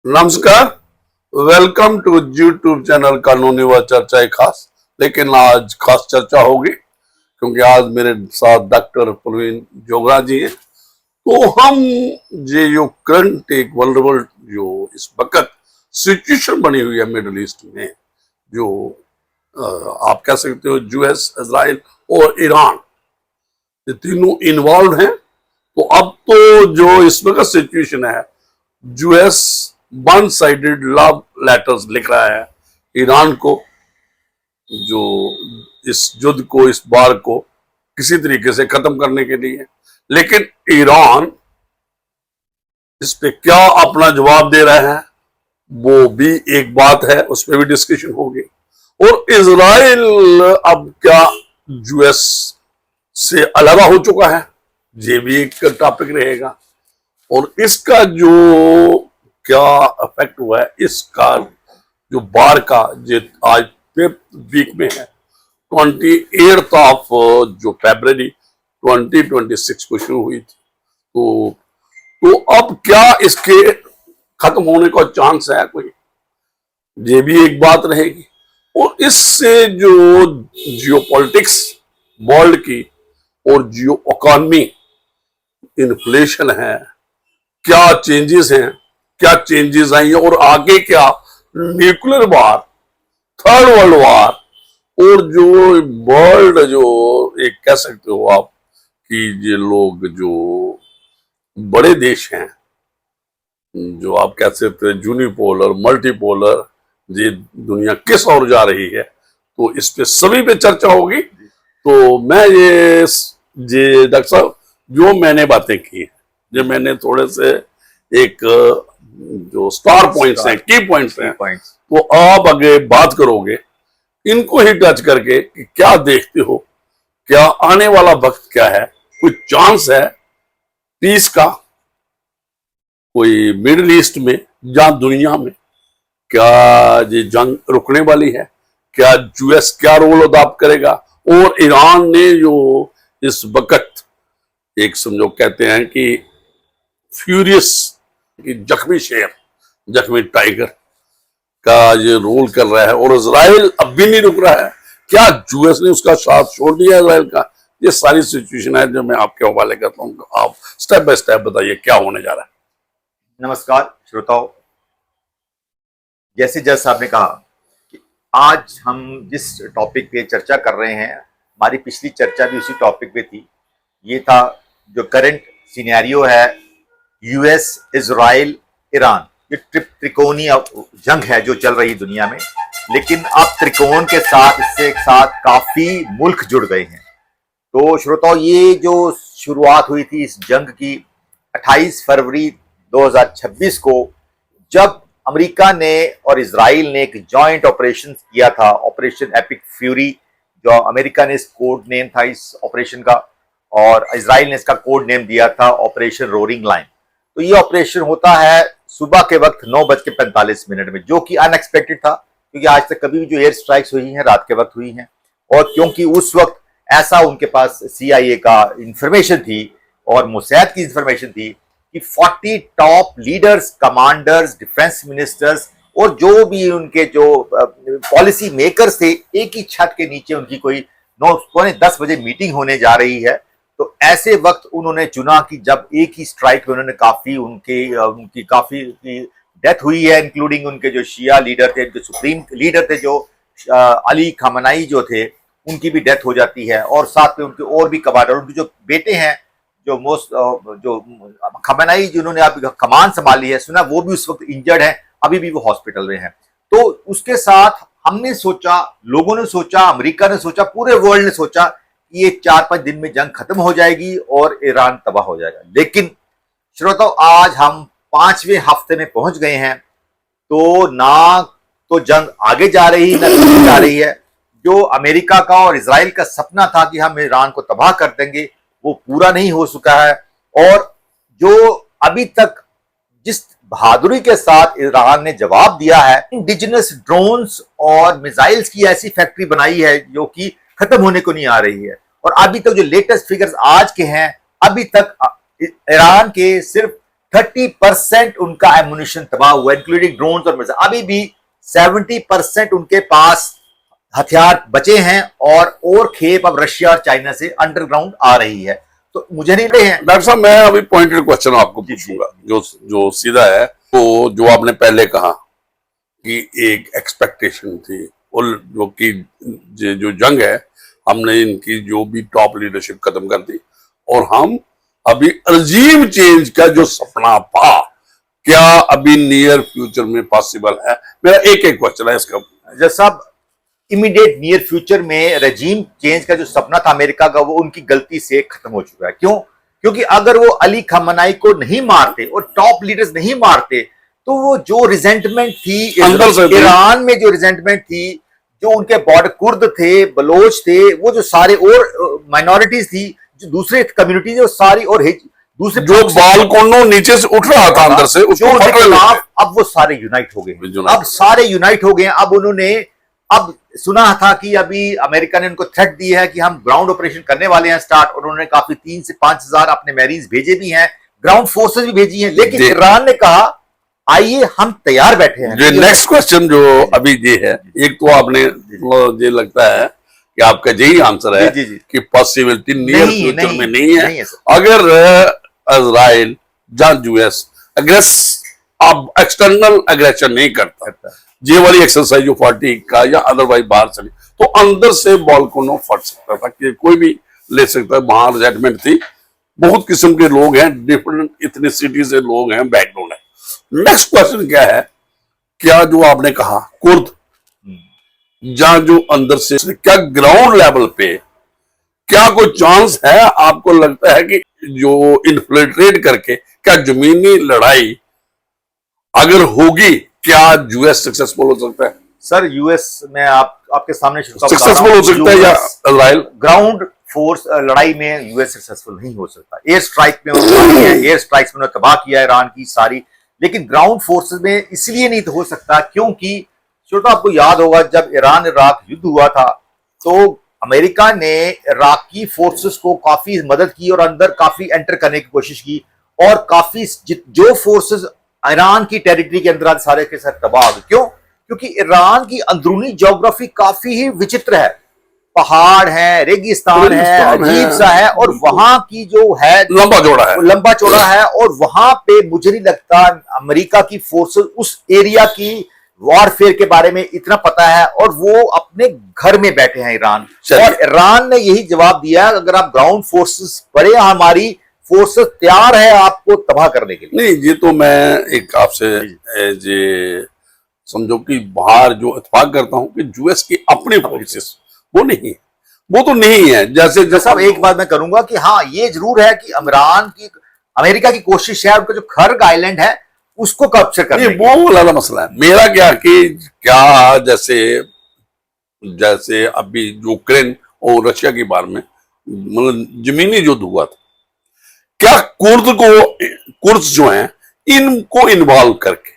नमस्कार। Welcome to YouTube channel कानूनी व चर्चाएं खास। लेकिन आज खास चर्चा होगी क्योंकि आज मेरे साथ डॉक्टर प्रवीण जोगरा जी हैं। तो हम ये जो करंट एक वल्नरेबल जो इस वक्त सिचुएशन बनी हुई है मिडल ईस्ट में, जो आप कह सकते हो यूएस, इजराइल और ईरान, ये तीनों इन्वॉल्व हैं। तो अब तो जो इस वक्त सिचुएशन है, US one sided love letters लिख रहा है ईरान को, जो इस युद्ध को, इस बार को किसी तरीके से खत्म करने के लिए। लेकिन ईरान इस पे क्या अपना जवाब दे रहा है वो भी एक बात है, उस पर भी डिस्कशन होगी। और इजराइल अब क्या यूएस से अलग हो चुका है, ये भी एक टॉपिक रहेगा। और इसका जो क्या इफेक्ट हुआ है, इसका जो बार का जो आज 5th वीक में है, 28 ऑफ जो फरवरी 2026 को शुरू हुई थी। तो अब क्या इसके खत्म होने का चांस है कोई, ये भी एक बात रहेगी। और इससे जो जियोपॉलिटिक्स वर्ल्ड की और जियो इकोनॉमी, इन्फ्लेशन है, क्या चेंजेस हैं, क्या चेंजेस आई हैं, और आगे क्या न्यूक्लियर वार, थर्ड वर्ल्ड वार, और जो वर्ल्ड जो एक कह सकते हो आप कि ये लोग जो बड़े देश हैं, जो आप कह सकते हैं यूनिपोलर, मल्टीपोलर, ये दुनिया किस ओर जा रही है, तो इस पे सभी पे चर्चा होगी। तो मैं ये डॉक्टर साहब जो मैंने बातें की हैं, जो मैंने थोड़े से एक जो स्टार पॉइंट्स हैं, की पॉइंट्स हैं, तो आप आगे बात करोगे इनको ही टच करके कि क्या देखते हो, क्या आने वाला वक्त क्या है, कोई चांस है पीस का कोई मिडिल ईस्ट में या दुनिया में, क्या ये जंग रुकने वाली है, क्या यूएस क्या रोल अडॉप्ट करेगा, और ईरान ने जो इस वक्त एक समझो कहते हैं कि फ्यूरियस, कि जख्मी शेर, जख्मी टाइगर का ये रोल कर रहा है, और इजराइल अब भी नहीं रुक रहा है, क्या यूएस ने उसका साथ छोड़ दिया इजराइल का। ये सारी सिचुएशन है जो मैं आपके हवाले करता हूँ। आप स्टेप बाय स्टेप बताइए क्या होने जा रहा है। नमस्कार श्रोताओं, जैसे जज साहब ने कहा कि आज हम जिस टॉपिक पे चर्चा कर रहे हैं, हमारी पिछली चर्चा भी उसी टॉपिक पे थी। ये था जो करंट सिनेरियो है यूएस, इजराइल, ईरान, ये त्रिकोणीय जंग है जो चल रही दुनिया में। लेकिन अब त्रिकोण के साथ इससे एक साथ काफी मुल्क जुड़ गए हैं। तो श्रोताओं, ये जो शुरुआत हुई थी इस जंग की 28 फरवरी 2026 को, जब अमेरिका ने और इजराइल ने एक जॉइंट ऑपरेशन किया था, ऑपरेशन एपिक फ्यूरी, जो अमेरिका ने इस कोड नेम था इस ऑपरेशन का, और इजराइल ने इसका कोड नेम दिया था ऑपरेशन रोरिंग लाइन। तो ये ऑपरेशन होता है सुबह के वक्त 9:45 में, जो कि अनएक्सपेक्टेड था, क्योंकि आज तक कभी भी जो एयर स्ट्राइक्स हुई हैं रात के वक्त हुई हैं। और क्योंकि उस वक्त ऐसा उनके पास CIA का इंफॉर्मेशन थी और मोसाद की इंफॉर्मेशन थी कि 40 top leaders, commanders, defence ministers और जो भी उनके जो पॉलिसी मेकर्स थे, एक ही छत के नीचे उनकी कोई 9-10 बजे मीटिंग होने जा रही है। तो ऐसे वक्त उन्होंने चुना कि जब एक ही स्ट्राइक में उन्होंने काफी उनकी काफी डेथ हुई है, इंक्लूडिंग उनके जो शिया लीडर थे, उनके सुप्रीम लीडर थे जो अली खamenei जो थे, उनकी भी डेथ हो जाती है। और साथ में उनके और भी कमांडर, उनके जो बेटे हैं जो खamenei जिन्होंने अब कमान संभाली है, सुना वो भी उस वक्त इंजर्ड है, अभी भी वो हॉस्पिटल में है। तो उसके साथ हमने सोचा, लोगों ने सोचा, अमेरिका ने सोचा, पूरे वर्ल्ड ने सोचा कि ये 4-5 दिन में जंग खत्म हो जाएगी और ईरान तबाह हो जाएगा। लेकिन श्रोताओं, आज हम 5वें हफ्ते में पहुंच गए हैं, तो ना तो जंग आगे जा रही ना पीछे जा रही है। जो अमेरिका का और इजराइल का सपना था कि हम ईरान को तबाह कर देंगे, वो पूरा नहीं हो चुका है। और जो अभी तक जिस बहादुरी के साथ ईरान ने जवाब दिया है, इंडिजिनस ड्रोन्स और मिसाइल्स की ऐसी फैक्ट्री बनाई है जो कि खत्म होने को नहीं आ रही है। और अभी तक जो लेटेस्ट फिगर्स आज के हैं, अभी तक ईरान के सिर्फ 30% उनका एम्युनिशन तबाह हुआ, इंक्लूडिंग ड्रोन्स और मिसाइल। अभी भी 70% उनके पास हथियार बचे हैं और खेप अब रशिया और चाइना से अंडरग्राउंड आ रही है। तो मुझे नहीं रहे हैं। डॉक्टर साहब, मैं अभी पॉइंटेड क्वेश्चन आपको पूछूंगा जो सीधा है। तो जो आपने पहले कहा कि एक एक्सपेक्टेशन थी, और जो कि जो जंग है, हमने इनकी जो भी टॉप लीडरशिप खत्म कर दी, और हम अभी रजीम चेंज का जो सपना था, क्या अभी नियर फ्यूचर में पॉसिबल है? मेरा एक क्वेश्चन है इसका। जैसा इमीडिएट नियर फ्यूचर में रजीम चेंज का जो सपना था अमेरिका का, वो उनकी गलती से खत्म हो चुका है। क्यों? क्योंकि अगर वो अली खamenei को नहीं मारते और टॉप लीडर्स नहीं मारते, तो वो जो रिजेंटमेंट थी अंदर से ईरान में, जो रिजेंटमेंट थी, जो उनके बॉर्डर कुर्द थे, बलोच थे, वो जो सारे और माइनॉरिटीज थी, जो दूसरे कम्युनिटीज, वो सारी और दूसरे जो बालकोनों नीचे से उठ रहा था अंदर से, उसको जो पकड़ लेते हैं। अब वो सारे यूनाइट हो गए हैं। Unite अब सारे यूनाइट हो गए हैं। अब उन्होंने, अब सुना था कि अभी अमेरिका ने उनको थ्रेट दी है कि हम ग्राउंड ऑपरेशन करने वाले हैं स्टार्ट, और उन्होंने काफी 3 से 5 हजार अपने मैरीन्स भेजे भी हैं, ग्राउंड फोर्सेस भी भेजी हैं। लेकिन ईरान ने कहा आइए हम तैयार बैठे हैं। जो नेक्स्ट क्वेश्चन जो अभी ये है, एक तो आपने, मुझे लगता है कि आपका यही आंसर है कि पॉसिबिलिटी नियर फ्यूचर में नहीं है। अगर इजराइल या यूएस अब एक्सटर्नल एग्रेशन नहीं करता, ये वाली एक्सरसाइज जो 40 का या अदरवाइज बाहर से, तो अंदर से बालकोनों फट सकता था, कि कोई भी ले सकता है। वहां रिजेंटमेंट थी, बहुत किस्म के लोग हैं, डिफरेंट इथनिसिटी से लोग हैं, बैकग्राउंड है। नेक्स्ट क्वेश्चन क्या है, क्या जो आपने कहा कुर्द, जहां जो अंदर से, क्या ग्राउंड लेवल पे क्या कोई चांस है? आपको लगता है कि जो इन्फिल्ट्रेट करके, क्या जमीनी लड़ाई अगर होगी, क्या यूएस सक्सेसफुल हो सकता है? सर यूएस में आपके सामने सक्सेसफुल हो सकता है या इजराइल? ग्राउंड फोर्स लड़ाई में यूएस सक्सेसफुल नहीं हो सकता। एयर स्ट्राइक में उन्होंने एयर स्ट्राइक्स में तबाह किया ईरान की सारी, लेकिन ग्राउंड फोर्सेस में इसलिए नहीं हो सकता क्योंकि छोटा, आपको याद होगा जब ईरान इराक युद्ध हुआ था, तो अमेरिका ने इराकी फोर्सेस को काफी मदद की और अंदर काफी एंटर करने की कोशिश की, और काफी जो फोर्सेस ईरान की टेरिटरी के अंदर सारे के साथ तबाह हो गए। क्यों? क्योंकि ईरान की अंदरूनी ज्योग्राफी काफी ही विचित्र है, पहाड़ है, रेगिस्तान है, अजीब सा है, और वहां की जो है लंबा चौड़ा है, और वहां पे मुझे नहीं लगता अमेरिका की फोर्सेस उस एरिया की वॉरफेयर के बारे में इतना पता है, और वो अपने घर में बैठे हैं ईरान। और ईरान ने यही जवाब दिया, अगर आप ग्राउंड फोर्सेस बड़े, हमारी फोर्सेस तैयार है आपको तबाह करने के लिए। नहीं, ये तो मैं एक आपसे समझो कि बाहर जो इत्तेफाक करता हूं कि यूएस की अपनी फोर्सेस वो नहीं है, वो तो नहीं है। जैसे अब एक बात मैं करूंगा कि हाँ, ये जरूर है कि अमेरिका की कोशिश है उनका जो खर्ग आइलैंड है उसको कैप्चर करने की। वो वाला मसला है। मेरा क्या जैसे अभी यूक्रेन और रशिया के बारे में मतलब जमीनी युद्ध हुआ था, क्या कुर्द जो हैं इनको इन्वॉल्व करके,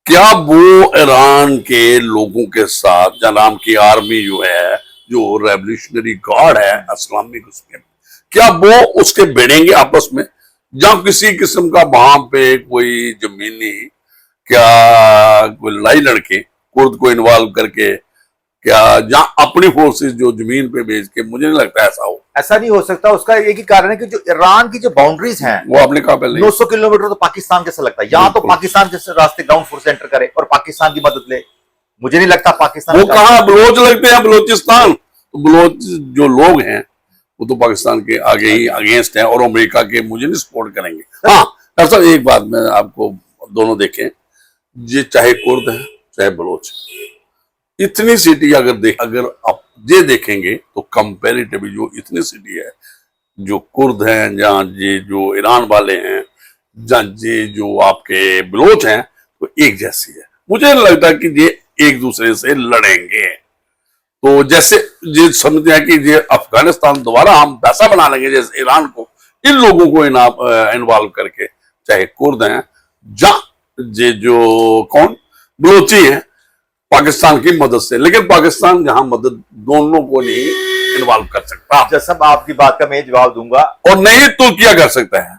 क्या वो ईरान के लोगों के साथ, जनाम की आर्मी जो है, जो रेवोल्यूशनरी गार्ड है इस्लामिक, उसके क्या वो उसके भिड़ेंगे आपस में, या किसी किस्म का वहां पे कोई जमीनी क्या कोई लड़ाई लड़के कुर्द को इन्वॉल्व करके, क्या जहां अपनी फोर्सेस जो जमीन पे भेज के, मुझे नहीं लगता ऐसा हो। ऐसा नहीं हो सकता। उसका एक ही कारण है कि जो ईरान की जो बाउंड्रीज हैं, वो आपने कहा पहले 900 किलोमीटर, तो पाकिस्तान कैसा लगता है? यहाँ तो पाकिस्तान के रास्ते ग्राउंड फोर्स एंटर करे और पाकिस्तान की मदद ले, मुझे नहीं लगता पाकिस्तान। वो कहाँ बलोच लगते हैं, बलोचिस्तान। तो बलोच जो लोग हैं वो तो पाकिस्तान के आगे ही अगेंस्ट हैं, और अमेरिका के मुझे नहीं सपोर्ट करेंगे। हाँ डॉक्टर साहब, एक बात मैं आपको, दोनों देखें, ये चाहे कुर्द है चाहे बलोच, इतनी सिटी अगर आप ये देखेंगे तो कंपैरेटिवली जो इतनी सिटी है, जो कुर्द हैं, जहाँ ये जो ईरान वाले हैं, जहाँ ये जो आपके बलोच हैं, तो एक जैसी है। मुझे नहीं लगता कि ये एक दूसरे से लड़ेंगे। तो जैसे ये समझते हैं कि ये अफगानिस्तान दोबारा हम पैसा बना लेंगे, जैसे ईरान को, इन लोगों को इन्वॉल्व करके, चाहे कुर्द हैं या ये जो बलोची हैं, पाकिस्तान की मदद से। लेकिन पाकिस्तान जहां मदद दोनों को नहीं इन्वॉल्व कर सकता। जैसा आपकी बात का मैं जवाब दूंगा, और नहीं तुर्किया कर सकता है।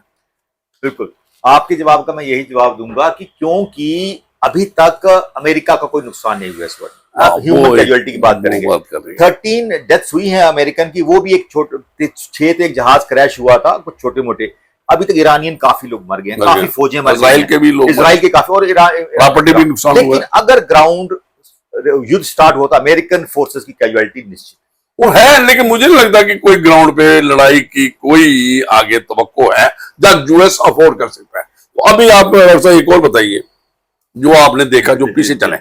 बिल्कुल। आपके जवाब का मैं यही जवाब दूंगा कि क्योंकि अभी तक अमेरिका का कोई नुकसान नहीं हुआ इस वक्त। आप ह्यूमन कैजुअलिटी की बात करेंगे, 13 डेथ्स हुई हैं अमेरिकन की, वो भी एक छोटे 6 एक जहाज क्रैश हुआ था, कुछ छोटे मोटे। अभी तक ईरानियन काफी लोग मर गए हैं, काफी फौजें मर गई, इजराइल के भी लोग, इजराइल के काफी, और प्रॉपर्टी भी नुकसान हुआ। लेकिन अगर ग्राउंड युद्ध स्टार्ट होता, अमेरिकन फोर्सेस की कैजुअलिटी निश्चित वो है, लेकिन मुझे नहीं लगता कि कोई ग्राउंड पे लड़ाई की कोई आगे तवक्को है जहां यूएस अफोर्ड कर सकता है। तो अभी आप एक और बताइए, जो आपने देखा, जो पीछे चले,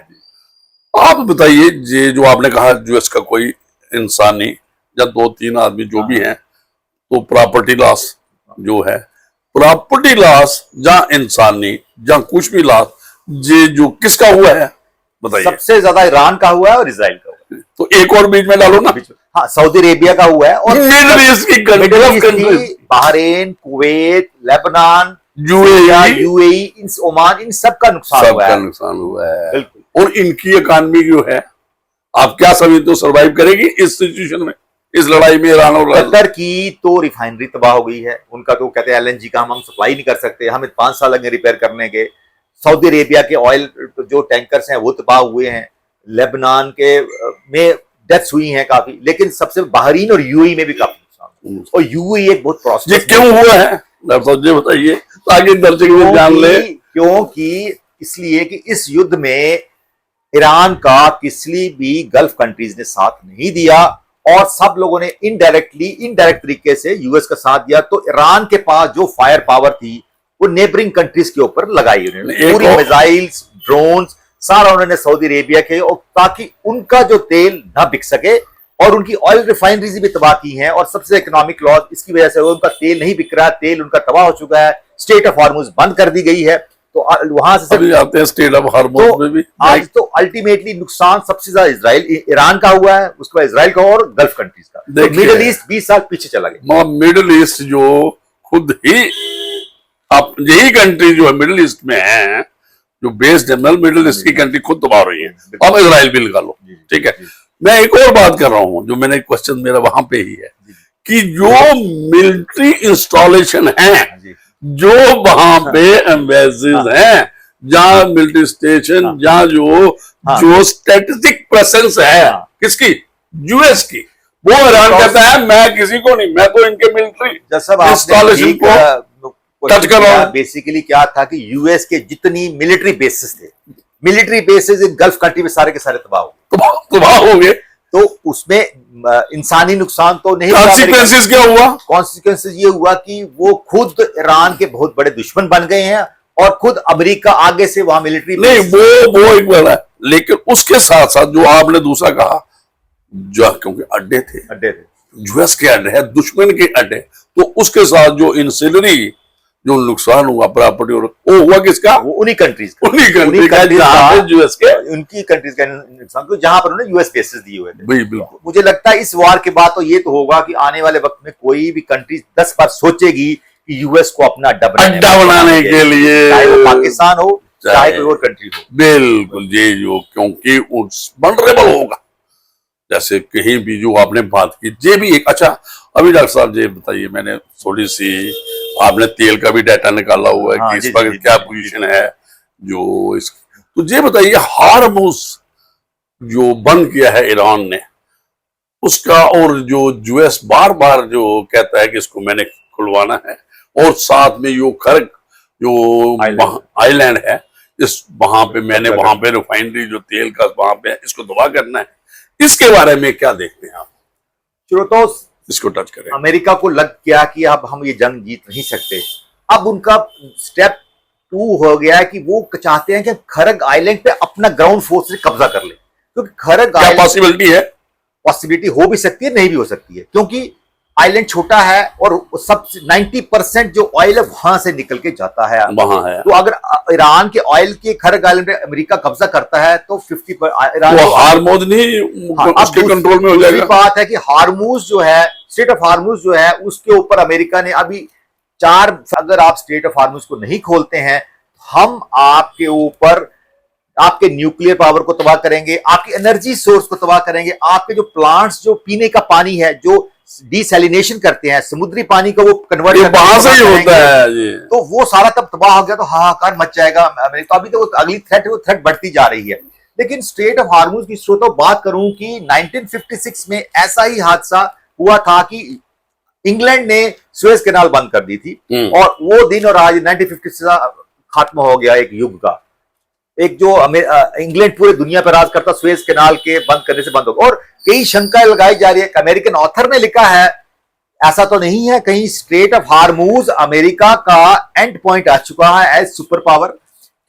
आप बताइए, ये जो आपने कहा यूएस का कोई इंसानी या 2-3 आदमी जो भी हैं, तो प्रॉपर्टी लॉस जो है, प्रॉपर्टी लॉस जहां इंसानी, जहां कुछ भी लॉस, ये जो किसका हुआ है बताइए? सबसे ज्यादा ईरान का हुआ है और इजराइल का हुआ है। तो एक और बीच में डालो ना, हाँ, सऊदी अरेबिया का हुआ है, और मिडिल ईस्ट की country, Bahrain, Kuwait, Lebanon, UAE, Oman, इन सब का नुकसान हुआ है। नुकसान हुआ है बिल्कुल। और इनकी इकॉनमी जो है, आप क्या समझते हो सर्वाइव करेगी इस सिचुएशन में, इस लड़ाई में? ईरान और कतर की तो रिफाइनरी तबाह हो गई है, उनका तो कहते हैं एलएनजी का हम सप्लाई नहीं कर सकते, हमें 5 साल लगे रिपेयर करने के। सऊदी अरेबिया के ऑयल जो टैंकर्स हैं वो तबाह हुए हैं, लेबनान के में डेथ्स हुई हैं काफी, लेकिन सबसे बहरीन और यूएई में भी काफी नुकसान, और यूएई एक बहुत ये क्यों हुआ है डॉक्टर बताइए, ताकि दर्शक जान ले। क्योंकि इसलिए कि इस युद्ध में ईरान का किसी भी गल्फ कंट्रीज ने साथ नहीं दिया, और सब लोगों ने इनडायरेक्ट तरीके से यूएस का साथ दिया। तो ईरान के पास जो फायर पावर थी वो नेबरिंग कंट्रीज के ऊपर लगाई उन्होंने, पूरी मिसाइल्स, ड्रोन्स, सारा उन्होंने सऊदी अरेबिया के, और ताकि उनका जो तेल ना बिक सके, और उनकी ऑयल रिफाइनरीज भी तबाह की हैं, और सबसे इकोनॉमिक लॉस इसकी वजह से उनका तेल नहीं बिक रहा है, तेल उनका तबाह हो चुका है, स्टेट ऑफ हॉर्मुज बंद कर दी गई है। तो वहां से अभी आते हैं स्टेट ऑफ हॉर्मुज में भी। आज तो अल्टीमेटली नुकसान सबसे ज्यादा ईरान का हुआ है, उसके बाद इजराइल का और गल्फ कंट्रीज का। तो मिडिल ईस्ट 20 साल पीछे चला गया। मिडिल ईस्ट जो खुद ही, आप यही कंट्री जो है मिडिल ईस्ट में है, जो बेस्ड है मिडिल ईस्ट की कंट्री खुद तबाह हो रही है। अब इजराइल भी लगा लो, ठीक है। मैं एक और बात कर रहा हूं, जो मैंने क्वेश्चन मेरा वहां पे ही है, कि जो मिलिट्री इंस्टॉलेशन है, जो वहां पे एम्बेसीज हैं, जहां मिलिट्री स्टेशन, जहां जो स्ट्रेटेजिक प्रेजेंस है, किसकी? यूएस की। वो ईरान कहता है मैं किसी को नहीं, मैं तो इनके मिलिट्री इंस्टॉलेशन को टच कर रहा हूं। बेसिकली क्या था कि यूएस के जितनी मिलिट्री बेसिस थे, मिलिट्री बेसिस इन गल्फ कंट्री में सारे के सारे तबाह हो गए। तो उसमें इंसानी नुकसान तो नहीं, कॉन्सिक्वेंसेस क्या हुआ? कॉन्सिक्वेंसेस ये हुआ कि वो खुद ईरान के बहुत बड़े दुश्मन बन गए हैं, और खुद अमेरिका आगे से वहां मिलिट्री नहीं, वो एक बात है, लेकिन उसके साथ साथ जो आपने दूसरा कहा, जो क्योंकि अड्डे थे यूएस के अड्डे है, दुश्मन के अड्डे, तो उसके साथ जो इंसिलरी जो नुकसान हुआ प्रॉपर्टी, वो हुआ किसका? वो उन्हीं कंट्रीज का, यूएस के, उनकी कंट्रीज का नुकसान, तो जहां पर उन्होंने यूएस बेसिस दिए हुए थे। बिल्कुल। मुझे लगता है इस वार के बाद तो ये तो होगा कि आने वाले वक्त में कोई भी कंट्री 10 बार सोचेगी कि यूएस को अपना अड्डा बनाने के लिए, चाहे वो पाकिस्तान हो, चाहे कोई और कंट्री हो। बिल्कुल, ये जो क्योंकि वल्नरेबल होगा, जैसे कहीं भी जो आपने बात की, ये भी एक। अच्छा, अभी डॉक्टर साहब ये बताइए, मैंने थोड़ी सी, आपने तेल का भी डाटा निकाला हुआ है कि इस वक्त क्या पोजीशन है, जो इस, तो ये बताइए हार्मुज जो बंद किया है ईरान ने, उसका, और जो यूएस बार बार जो कहता है कि इसको मैंने खुलवाना है, और साथ में यो खर्ग जो आइलैंड है, इस वहां पे मैंने वहां पे रिफाइनरी जो तेल का वहां पे इसको तबाह करना है, इसके बारे में क्या देखते हैं आप? चलो तो इसको टच करें। अमेरिका को लग गया कि अब हम ये जंग जीत नहीं सकते। अब उनका स्टेप 2 हो गया है कि वो चाहते हैं कि खरग आइलैंड पे अपना ग्राउंड फोर्स से कब्जा कर ले, क्योंकि खरग क्या पॉसिबिलिटी है? पॉसिबिलिटी हो भी सकती है, नहीं भी हो सकती है, क्योंकि आइलैंड छोटा है और सब 90% जो ऑयल है वहां से निकल के जाता है, वहां है। तो अगर ईरान के ऑयल के खरग आइलैंड पे अमेरिका कब्जा करता है तो 50 ईरान हार्मुज नहीं उसके कंट्रोल में हो जाएगा। बात है कि हार्मुज जो है, स्टेट ऑफ हार्मुज जो है, उसके ऊपर अमेरिका ने अभी 4, अगर आप स्टेट ऑफ हार्मुज को नहीं खोलते हैं, हम आपके ऊपर, आपके न्यूक्लियर पावर को तबाह करेंगे, आपकी एनर्जी सोर्स को तबाह करेंगे, आपके जो प्लांट्स, जो पीने का पानी है, जो डिसैलिनेशन करते हैं, समुद्री पानी को वो कन्वर्ट ये वहां से ही होता है ये। तो वो सारा तब तबाह हो गया तो हाहाकार मच जाएगा अमेरिका। अभी तो वो अगली थ्रेट बढ़ती जा रही है। लेकिन स्ट्रेट ऑफ हार्मूज की श्रोता बात करूं कि 1956 में ऐसा ही हादसा हुआ था कि इंग्लैंड ने सुएज कैनाल बंद कर दी थी, और वो दिन और आज 1956 खत्म हो गया एक युग का। एक जो इंग्लैंड पूरे दुनिया पर राज करता, सुएज कैनाल के बंद करने से बंद हो गया। और कई शंकाएं लगाई जा रही है। अमेरिकन ऑथर ने लिखा है ऐसा तो नहीं है कहीं स्ट्रेट ऑफ हार्मूज अमेरिका का एंड पॉइंट आ चुका है एज सुपर पावर,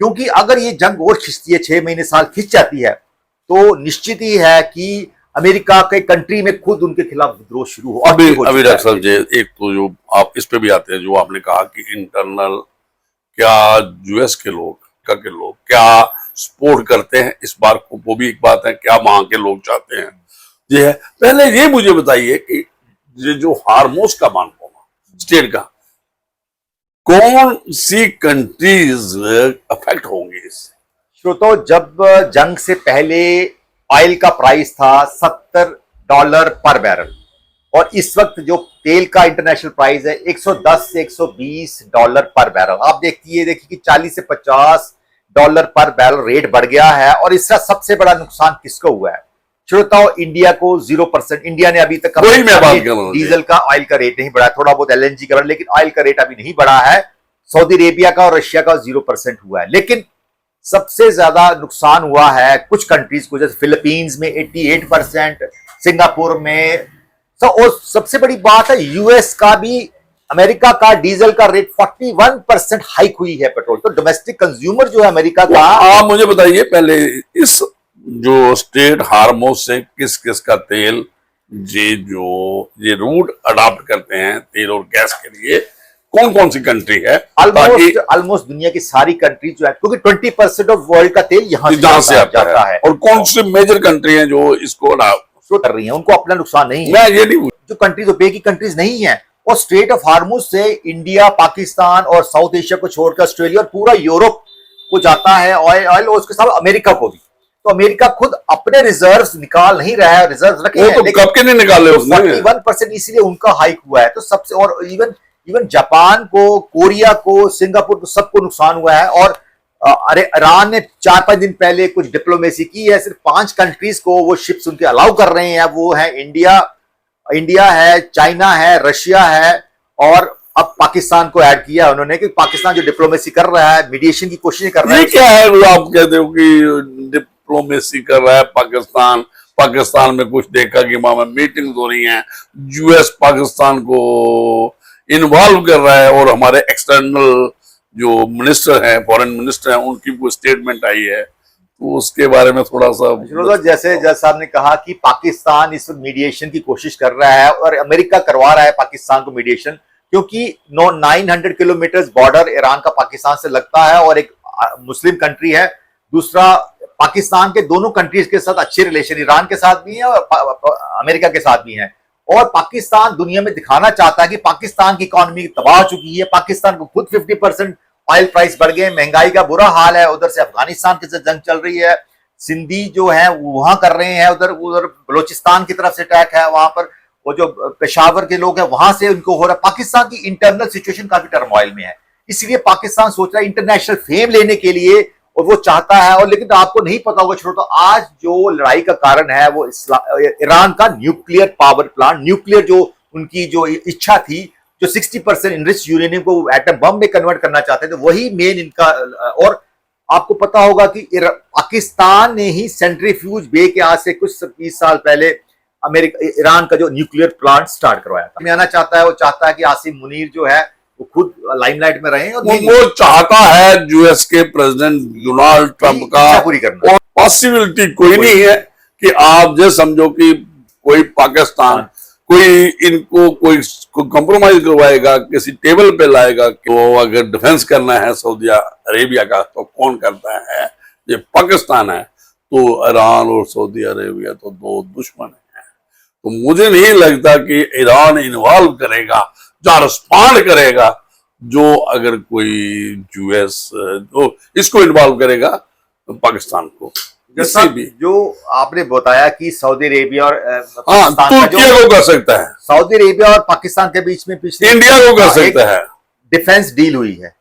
क्योंकि अगर ये जंग और खिंचती है, 6 महीने साल खिंच जाती है, तो निश्चित ही है कि अमेरिका के कंट्री में खुद उनके खिलाफ विद्रोह शुरू हो। अभी डॉक्टर साहब जी, एक तो जो आप इस पे भी आते हैं, जो आपने कहा कि इंटरनल क्या यूएस के लोग क्या सपोर्ट करते हैं इस बार को, वो भी एक बात है, क्या वहां के लोग चाहते हैं ये है। पहले ये मुझे बताइए कि ये जो हार्मोस का मान होना स्टेट का, कौन सी कंट्रीज अफेक्ट होंगी इससे? श्रोतो, जब जंग से पहले ऑयल का प्राइस था $70 पर बैरल, और इस वक्त जो तेल का इंटरनेशनल प्राइस है $110 से $120 पर बैरल। आप देखिए कि $40 से $50 पर बैरल रेट बढ़ गया है। और इसका सबसे बड़ा नुकसान किसको हुआ है श्रोताओ? इंडिया को 0%। इंडिया ने अभी तक डीजल का, ऑयल का रेट नहीं बढ़ा, थोड़ा बहुत एलएनजी का बढ़ा, लेकिन ऑयल का रेट अभी नहीं बढ़ा है। सऊदी अरेबिया का और रशिया का 0% हुआ है। लेकिन सबसे ज्यादा नुकसान हुआ है कुछ कंट्रीज को, जैसे फिलीपींस में 88%, सिंगापुर में। और सबसे बड़ी बात है यूएस का भी, अमेरिका का डीजल का रेट 41% हाइक हुई है पेट्रोल। तो डोमेस्टिक कंज्यूमर जो है अमेरिका का। आप मुझे बताइए पहले, इस जो स्टेट हार्मोस से किस किस का तेल ये रूट अडॉप्ट करते हैं तेल और गैस के लिए, कौन कौन सी कंट्री है? ऑलमोस्ट दुनिया की सारी कंट्री जो है, क्योंकि 20% ऑफ वर्ल्ड का तेल यहाँ से जाता है। और कौन सी मेजर कंट्री है जो इसको कर रही है, उनको अपना नुकसान नहीं है। मैं ये नहीं, जो कंट्रीज ओपेक की कंट्रीज नहीं है, और स्ट्रेट ऑफ हार्मूज से इंडिया, पाकिस्तान और साउथ एशिया को छोड़कर ऑस्ट्रेलिया और पूरा यूरोप को जाता है ऑयल, और उसके साथ अमेरिका को भी। तो अमेरिका खुद अपने रिजर्व्स निकाल नहीं रहा है, रिजर्व्स रखे हैं, कब के नहीं निकाले उसने? 41% इसलिए उनका हाइक हुआ है। तो सबसे, और इवन जापान को, कोरिया को, सिंगापुर को, सबको नुकसान हुआ है। और अरे ईरान ने 4-5 दिन पहले कुछ डिप्लोमेसी की है, सिर्फ 5 कंट्रीज को वो शिप्स उनके अलाउ कर रहे हैं। वो है इंडिया है, चाइना है, रशिया है, और अब पाकिस्तान को ऐड किया उन्होंने, कि पाकिस्तान जो डिप्लोमेसी कर रहा है, मीडिएशन की कोशिश कर रहा है। ये क्या है आप कहते हो कि डिप्लोमेसी कर रहा है पाकिस्तान में कुछ देखा कि वहां मीटिंग हो रही है, यूएस पाकिस्तान को इन्वॉल्व कर रहा है, और हमारे एक्सटर्नल जो मिनिस्टर हैं, फॉरेन मिनिस्टर हैं, उनकी कोई स्टेटमेंट आई है, तो उसके बारे में थोड़ा सा। जैसे जज साहब ने कहा कि पाकिस्तान इस मीडिएशन की कोशिश कर रहा है, और अमेरिका करवा रहा है पाकिस्तान को मीडिएशन, क्योंकि 900 किलोमीटर बॉर्डर ईरान का पाकिस्तान से लगता है, और एक मुस्लिम कंट्री है। दूसरा, पाकिस्तान के दोनों कंट्रीज के साथ अच्छे रिलेशन ईरान के साथ भी है और अमेरिका के साथ भी है। और पाकिस्तान दुनिया में दिखाना चाहता है कि पाकिस्तान की इकोनॉमी तबाह हो चुकी है, पाकिस्तान को खुद 50% ऑयल प्राइस बढ़ गए, महंगाई का बुरा हाल है, उधर से अफगानिस्तान के साथ जंग चल रही है, सिंधी जो है वहां कर रहे हैं, उधर बलोचिस्तान की तरफ से अटैक है, वहां पर वो जो पेशावर के लोग हैं वहां से उनको हो रहा है। पाकिस्तान की इंटरनल सिचुएशन काफी टर्मोइल में है, इसलिए पाकिस्तान सोच रहा है इंटरनेशनल फेम लेने के लिए, और वो चाहता है। और लेकिन आपको नहीं पता होगा छोड़ो, तो आज जो लड़ाई का कारण है वो ईरान का न्यूक्लियर पावर प्लांट, न्यूक्लियर जो उनकी जो इच्छा थी, जो 60% इनरिच्ड यूरेनियम को एटम बम में कन्वर्ट करना चाहते थे, वही मेन इनका। और आपको पता होगा कि पाकिस्तान ने ही सेंट्रीफ्यूज बे के आज से कुछ 20 साल पहले ईरान का जो न्यूक्लियर प्लांट स्टार्ट करवाया था। आना चाहता है, वो चाहता है कि आसिम मुनीर जो है वो खुद लाइमलाइट में रहे, और वो चाहता है यूएस के प्रेसिडेंट डोनाल्ड ट्रंप का पूरी करना। और पॉसिबिलिटी कोई नहीं है कि आप जो समझो कि कोई पाकिस्तान कोई इनको कोई कंप्रोमाइज करवाएगा, किसी टेबल पे लाएगा। तो अगर डिफेंस करना है सऊदी अरेबिया का, तो कौन करता है? ये पाकिस्तान है। तो ईरान और सऊदी अरेबिया तो दो दुश्मन हैं। तो मुझे नहीं लगता कि ईरान इन्वॉल्व करेगा या रिस्पॉन्ड करेगा, जो अगर कोई यूएस तो इसको इन्वॉल्व करेगा पाकिस्तान को। जैसा किसी भी। जो आपने बताया कि सऊदी अरेबिया और हाँ, पाकिस्तान का तुर्की जो को कर सकता है, सऊदी अरेबिया और पाकिस्तान के बीच में पिछले इंडिया को कर सकता है। डिफेंस डील हुई है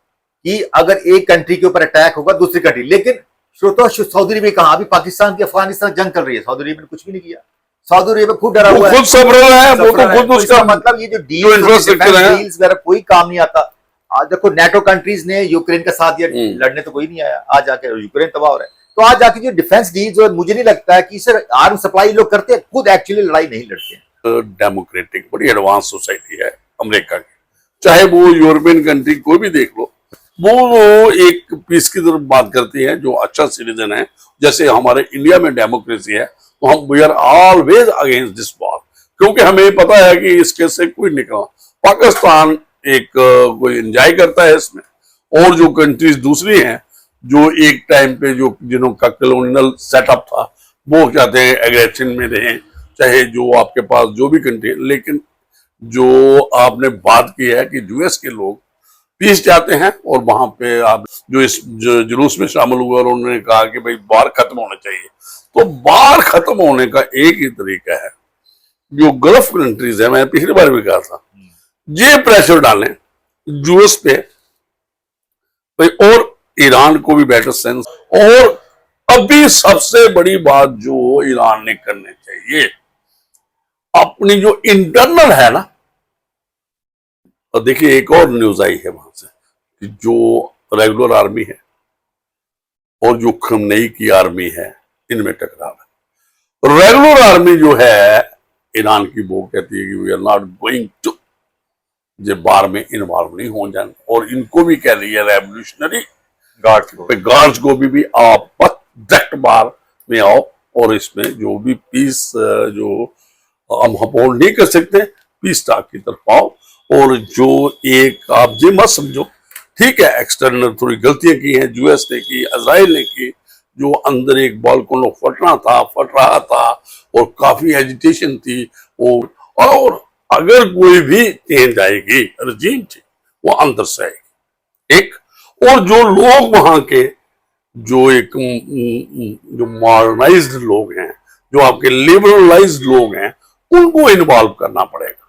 कि अगर एक कंट्री के ऊपर अटैक होगा दूसरी कंट्री, लेकिन श्रोता सऊदी अरेबिया कहा, अभी पाकिस्तान की अफगानिस्तान जंग चल रही है, सऊदी अरेबिया ने कुछ भी नहीं किया। सऊदी अरेबिया खुद डरा हुआ है, खुद सब रहा है, वो तो खुद उसका मतलब ये जो इंफ्रास्ट्रक्चर है, डील्स वगैरह कोई काम नहीं आता। आज देखो नेटो कंट्रीज ने यूक्रेन का साथ दिया, लड़ने तो कोई नहीं आया, आज जाके यूक्रेन तबाह हो रहा है। तो आज जाके जो डिफेंस डील्स, और मुझे नहीं लगता है कि सर आर्म सप्लाई लोग करते हैं, खुद एक्चुअली लड़ाई नहीं लड़ते हैं। डेमोक्रेटिक बड़ी एडवांस सोसाइटी है अमेरिका की, चाहे वो यूरोपियन कंट्री कोई भी देख लो, वो एक पीस की तरफ बात करती है जो अच्छा सिटीजन है। जैसे हमारे इंडिया में डेमोक्रेसी है, तो हम we are always against this war, क्योंकि हमें पता है कि इसके से कोई निकला। पाकिस्तान एक कोई एंजॉय करता है इसमें, और जो कंट्रीज दूसरी हैं जो एक टाइम पे जो जिनका कॉलोनियल सेटअप था, वो चाहते हैं एग्रेशन में रहें, चाहे जो आपके पास जो भी कंट्री है। लेकिन जो आपने बात की है कि यूएस के लोग पीस चाहते हैं, और वहां पे आप जो इस जुलूस में शामिल हुए और उन्होंने कहा कि भाई बार खत्म होना चाहिए, तो बार खत्म होने का एक ही तरीका है, जो गल्फ कंट्रीज है, मैं पिछली बार भी कहा था, ये प्रेशर डालें यूएस पे भाई, और ईरान को भी बेटर सेंस। और अभी सबसे बड़ी बात जो ईरान ने करनी चाहिए, अपनी जो इंटरनल है ना, और देखिए एक और न्यूज आई है वहां से कि जो रेगुलर आर्मी है और जो खमनेई की आर्मी है, इनमें टकराव है। रेगुलर आर्मी जो है ईरान की, वो कहती है कि we are not going to जे बार में इन्वॉल्व नहीं हो जाए, और इनको भी कह रही है रेवोल्यूशनरी गार्ड्स को भी आप डायरेक्ट बार में आओ, और इसमें जो भी पीस जो हम अपोज नहीं कर सकते, पीस टाक की तरफ आओ। और जो एक आप ये मत समझो, ठीक है एक्सटर्नल थोड़ी गलतियां की हैं, यूएस ने की, इजराइल ने की, जो अंदर एक बॉल्कन फट रहा था और काफी एजिटेशन थी, और अगर कोई भी चेंज आएगी रजीम थी, वो अंदर से आएगी एक। और जो लोग वहां के जो एक जो मॉडर्नाइज्ड लोग हैं, जो आपके लिबरलाइज्ड लोग हैं, उनको इन्वॉल्व करना पड़ेगा।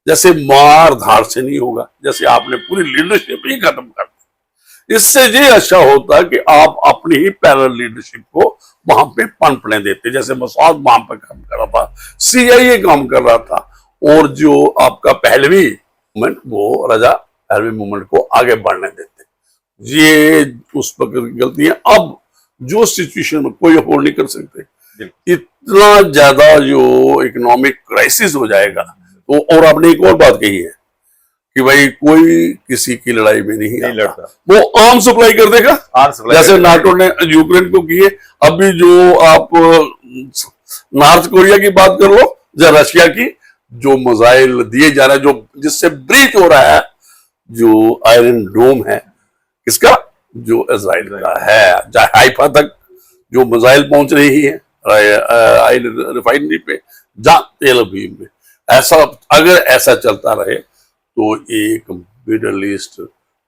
जैसे मार धार से नहीं होगा, जैसे आपने पूरी लीडरशिप ही खत्म कर दी। इससे ये अच्छा होता कि आप अपनी ही पैरेलल लीडरशिप को वहां पे पनपने देते, जैसे मसूद वहां पर काम कर रहा था, CIA काम कर रहा था, और जो आपका पहलवी मूवमेंट, वो रजा पहलवी मूवमेंट को आगे बढ़ने देते। ये उस वक्त गलतियां, अब जो सिचुएशन में कोई अफोर्ड नहीं कर सकते, इतना ज्यादा जो इकोनॉमिक क्राइसिस हो जाएगा। तो और आपने एक और बात कही है कि भाई कोई किसी की लड़ाई में नहीं लड़ता, वो आर्म सप्लाई कर देगा, जैसे नाटो ने यूक्रेन को किए। अभी जो आप नॉर्थ कोरिया की बात कर लो या रशिया की, जो मिसाइल दिए जा रहे हैं, जो जिससे ब्रीच हो रहा है, जो आयरन डोम है किसका, जो इजराइल का है, चाहे हाइफा तक जो मिसाइल पहुंच रही है ऑयल रिफाइनरी पे, जा तेल अवीव में। ऐसा अगर ऐसा चलता रहे तो एक मिडल ईस्ट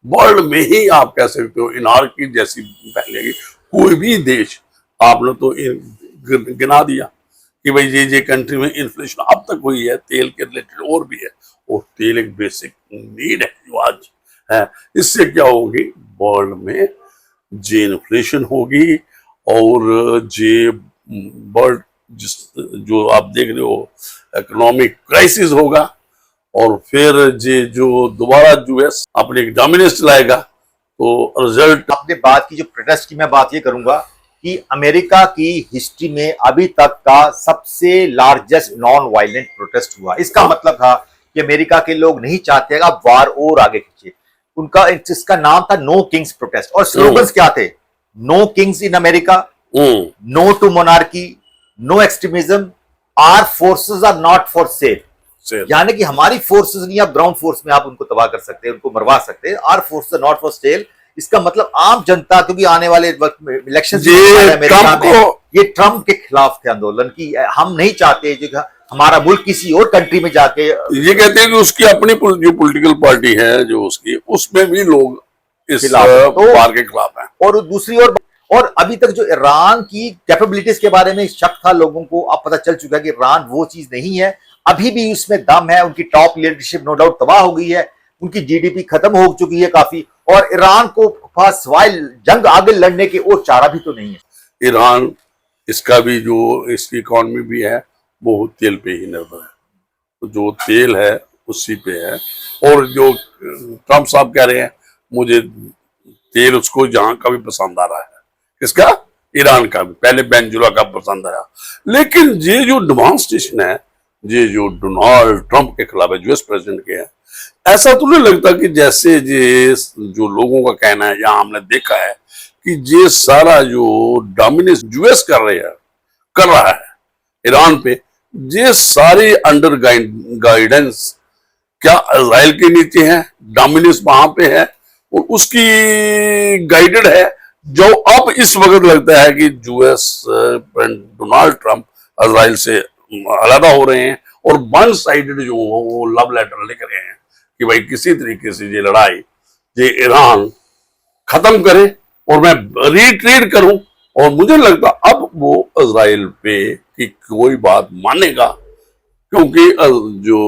वर्ल्ड में ही आप कह सकते हो इनार्की जैसी फैलेगी। कोई भी देश, आपने तो गिना दिया कि भाई ये कंट्री में इन्फ्लेशन अब तक हुई है, तेल के रिलेटेड और भी है, और तेल एक बेसिक नीड है जो आज है। इससे क्या होगी, वर्ल्ड में जे इन्फ्लेशन होगी, और जे वर्ल्ड जो आप देख रहे हो इकोनॉमिक क्राइसिस होगा, और फिर जे जो दोबारा यूएस अपने डोमिनेंस चलाएगा, तो रिजल्ट। आपने बात की जो प्रोटेस्ट की, मैं बात ये करूंगा कि अमेरिका की हिस्ट्री में अभी तक का सबसे लार्जेस्ट नॉन वायलेंट प्रोटेस्ट हुआ। इसका मतलब था कि अमेरिका के लोग नहीं चाहते आप वार और आगे खींचे। उनका जिसका नाम था नो किंग्स प्रोटेस्ट, और स्लोगन्स क्या थे, no kings in America, no to monarchy, no extremism, our forces are not for sale. यानी कि हमारी फोर्सेस नहीं, आप ग्राउंड फोर्स में आप उनको तबाह कर सकते हैं, उनको मरवा सकते हैं, our forces are not for sale. इसका मतलब आम जनता, क्योंकि आने वाले वक्त में इलेक्शन अमेरिका में ये ट्रम्प के खिलाफ थे आंदोलन की, हम नहीं चाहते जो हमारा मुल्क किसी और कंट्री में जाके, ये कहते हैं कि उसकी अपनी जो पॉलिटिकल पार्टी है जो उसकी, उसमें भी लोग इस वार के खिलाफ हैं। और दूसरी ओर और अभी तक जो ईरान की कैपेबिलिटीज के बारे में शक था लोगों को, अब पता चल चुका है कि ईरान वो चीज नहीं है, अभी भी उसमें दम है। उनकी टॉप लीडरशिप नो डाउट तबाह हो गई है, उनकी जीडीपी खत्म हो चुकी है काफी, और ईरान को पास सिवाय जंग आगे लड़ने के और चारा भी तो नहीं है। ईरान, इसका भी जो इसकी इकॉनमी भी है वो तेल पे ही निर्भर है, तो जो तेल है उसी पे है। और जो ट्रम्प साहब कह रहे हैं मुझे तेल उसको जहां का भी पसंद आ रहा है, किसका? ईरान का भी, पहले बेंजुला का पसंद आया। लेकिन ये जो डिमॉन्स्ट्रेशन है, ये जो डोनाल्ड ट्रंप के खिलाफ है, यूएस प्रेसिडेंट के है, ऐसा तो नहीं लगता कि जैसे ये जो लोगों का कहना है, यहाँ हमने देखा है कि ये सारा जो डोमिनेस यूएस कर रहा है ईरान पे, ये सारे अंडर गाइडेंस क्या इजराइल के नीचे है, डोमिनेस वहां पे है और उसकी गाइडेड है, जो अब इस वक्त लगता है कि यूएस डोनाल्ड ट्रंप इजराइल से अलग हो रहे हैं और वन साइडेड जो वो लव लेटर लिख रहे हैं कि भाई किसी तरीके से ये लड़ाई ये ईरान खत्म करे और मैं रिट्रीट करूं। और मुझे लगता अब वो इजराइल पे की कोई बात मानेगा, क्योंकि जो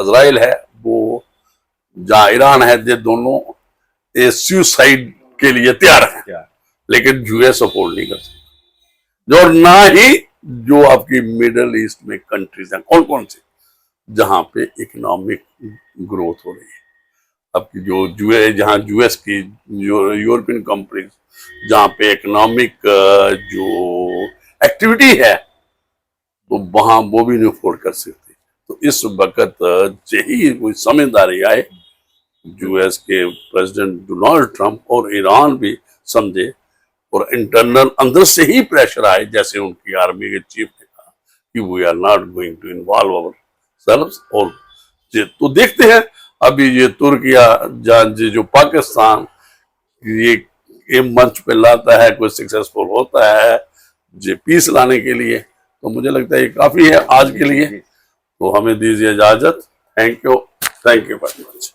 इजराइल है वो जहां ईरान है, ये दोनों सुसाइड के लिए तैयार हैं, लेकिन यूएस सपोर्ट नहीं कर सकता। और ना ही जो आपकी मिडल ईस्ट में कंट्रीज हैं, कौन कौन से जहां पे इकोनॉमिक ग्रोथ हो रही है, आपकी जो जहां यूएस की जो यूरोपियन कंट्रीज जहां पे इकोनॉमिक जो एक्टिविटी है तो वहां वो भी नहीं अफोर्ड कर सकते। तो इस वक्त यही कोई समझदारी आए, यूएस के प्रेसिडेंट डोनाल्ड ट्रंप और ईरान भी समझे और इंटरनल अंदर से ही प्रेशर आए, जैसे उनकी आर्मी के चीफ ने कहा कि we are not going to involve ourselves. और तो देखते हैं अभी ये तुर्किया जो पाकिस्तान ये मंच पे लाता है, कोई सक्सेसफुल होता है ये पीस लाने के लिए, तो मुझे लगता है ये काफी है आज के लिए। तो हमें दीजिए इजाजत। Thank you very much.